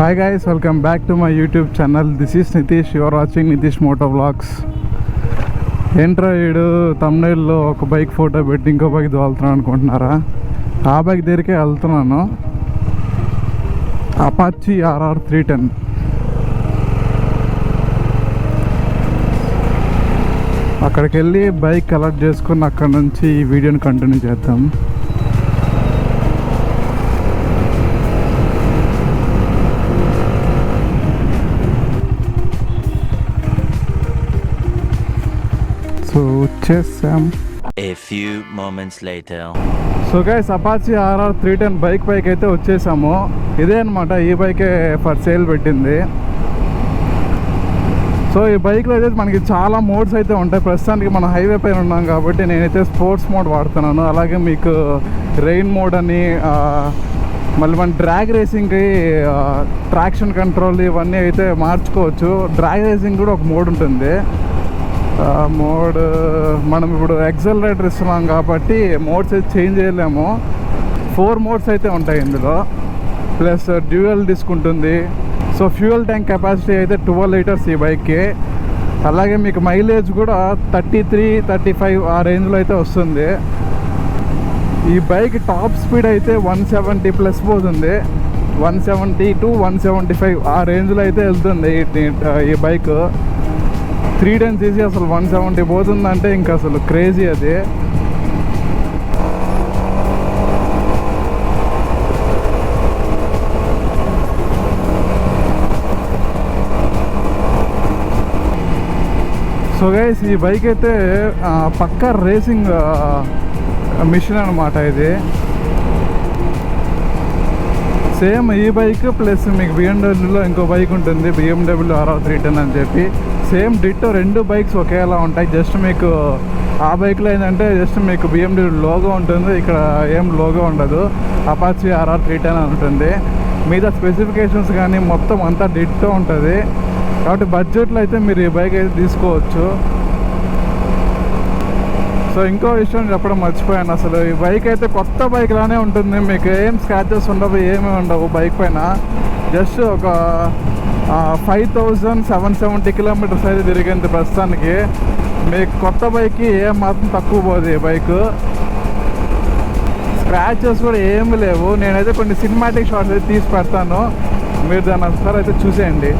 Hi guys, welcome back to my YouTube channel. This is Nitish. You are watching Nitish Moto Vlogs. ఏంట్రా వీడు తమ్నైల్లో ఒక bike photo పెట్టి ఇంకో bike తోలుతున్నాను అనుకుంటున్నారా? ఆ బైక్ దగ్గరికే వెళ్తున్నాను. Apache RR 310. అక్కడికి వెళ్ళి బైక్ కలెక్ట్ చేసుకుని అక్కడ నుంచి ఈ వీడియోని కంటిన్యూ చేద్దాం. సో వచ్చేసాం. A few moments later. So guys, Apache RR 310 bike పైకి అయితే వచ్చేసాము. ఇదే అనమాట, ఈ బైకే ఫర్ సేల్ పెట్టింది. సో ఈ బైక్లో అయితే మనకి చాలా మోడ్స్ అయితే ఉంటాయి. ప్రస్తుతానికి మనం హైవే పైన ఉన్నాం కాబట్టి నేనైతే స్పోర్ట్స్ మోడ్ వాడుతున్నాను. అలాగే మీకు రెయిన్ మోడ్ అని, మళ్ళీ మన డ్రాగ్ రేసింగ్కి ట్రాక్షన్ కంట్రోల్ ఇవన్నీ అయితే మార్చుకోవచ్చు. డ్రాగ్ రేసింగ్ కూడా ఒక మోడ్ ఉంటుంది. మోడ్ మనం ఇప్పుడు యాక్సలరేటర్ ఇస్తున్నాం కాబట్టి మోడ్స్ అయితే చేంజ్ చేయలేము. 4 మోడ్స్ అయితే ఉంటాయి ఇందులో. ప్లస్ డ్యూయల్ డిస్క్ ఉంటుంది. సో ఫ్యూయల్ ట్యాంక్ కెపాసిటీ అయితే 12 లీటర్స్ ఈ బైక్కి. అలాగే మీకు మైలేజ్ కూడా 33-35 ఆ రేంజ్లో అయితే వస్తుంది. ఈ బైక్ టాప్ స్పీడ్ అయితే 170 ప్లస్ పోతుంది. 170 to 175 ఆ రేంజ్లో అయితే వెళ్తుంది ఈ బైక్. 310cc అసలు 170 పోతుందంటే ఇంకా అసలు క్రేజీ అది. సో గైస్, ఈ బైక్ అయితే పక్కా రేసింగ్ మిషన్ అనమాట ఇది. సేమ్ ఈ బైక్ ప్లస్ మీకు బిఎండబ్ల్యూలో ఇంకో బైక్ ఉంటుంది, BMW RR 310 అని చెప్పి. సేమ్ డిట్టో 2 బైక్స్ ఒకేలా ఉంటాయి. జస్ట్ మీకు ఆ బైక్లో ఏంటంటే జస్ట్ మీకు BMW లోగో ఉంటుంది, ఇక్కడ ఏం లోగో ఉండదు. అపాచీ RR 310 అని ఉంటుంది. మీద స్పెసిఫికేషన్స్ కానీ మొత్తం అంతా డిట్టో ఉంటుంది. కాబట్టి బడ్జెట్లో అయితే మీరు ఈ బైక్ అయితే తీసుకోవచ్చు. సో ఇంకో విషయం చెప్పడం మర్చిపోయాను, అసలు ఈ బైక్ అయితే కొత్త బైక్ లానే ఉంటుంది. మీకు ఏం స్క్రాచెస్ ఉండవు, ఏమీ ఉండవు బైక్ పైన. జస్ట్ ఒక 5770 కిలోమీటర్స్ అయితే తిరిగింది ప్రస్తుతానికి. మీకు కొత్త బైక్కి ఏం మాత్రం తక్కువ పోదు ఈ బైక్. స్క్రాచెస్ కూడా ఏమి లేవు. నేనైతే కొన్ని సినిమాటిక్ షాట్స్ అయితే తీసి పెడతాను, మీరు దాన్ని ఒకసారి అయితే చూసేయండి.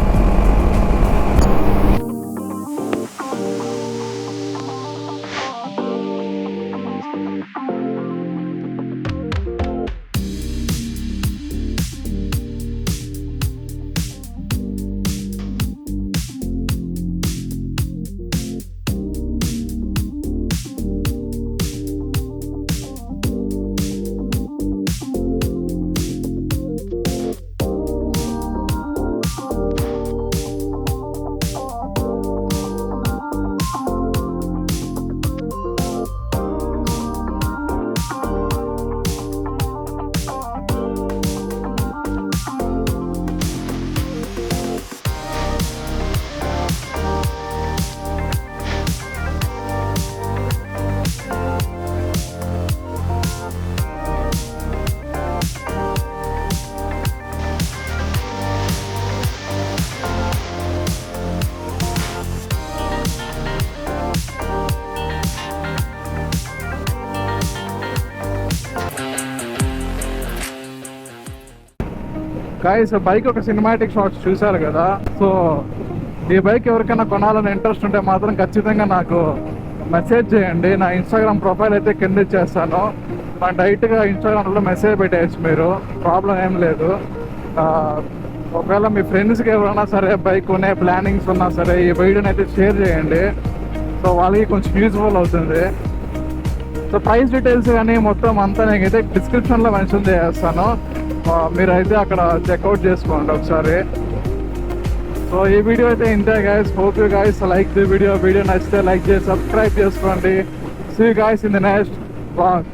గాయ్స్, బైక్ ఒక సినిమాటిక్ షాట్స్ చూశారు కదా. సో ఈ బైక్ ఎవరికైనా కొనాలని ఇంట్రెస్ట్ ఉంటే మాత్రం ఖచ్చితంగా నాకు మెసేజ్ చేయండి. నా ఇన్స్టాగ్రామ్ ప్రొఫైల్ అయితే కింద ఇచ్చేస్తాను. మన డైరెక్ట్గా ఇన్స్టాగ్రామ్లో మెసేజ్ పెట్టేయచ్చు, మీరు ప్రాబ్లం ఏం లేదు. ఒకవేళ మీ ఫ్రెండ్స్కి ఎవరైనా సరే బైక్ కొనే ప్లానింగ్స్ ఉన్నా సరే ఈ వీడియోని అయితే షేర్ చేయండి. సో వాళ్ళకి కొంచెం యూజ్ఫుల్ అవుతుంది. సో ప్రైస్ డీటెయిల్స్ కానీ మొత్తం అంతా నేనైతే డిస్క్రిప్షన్లో మెన్షన్ చేస్తాను, మీరైతే అక్కడ చెక్అవుట్ చేసుకోండి ఒకసారి. సో ఈ వీడియో అయితే ఇంతే guys. Hope you guys like the video నచ్చితే లైక్ చేసి సబ్స్క్రైబ్ చేసుకోండి. See you guys in the next vlog.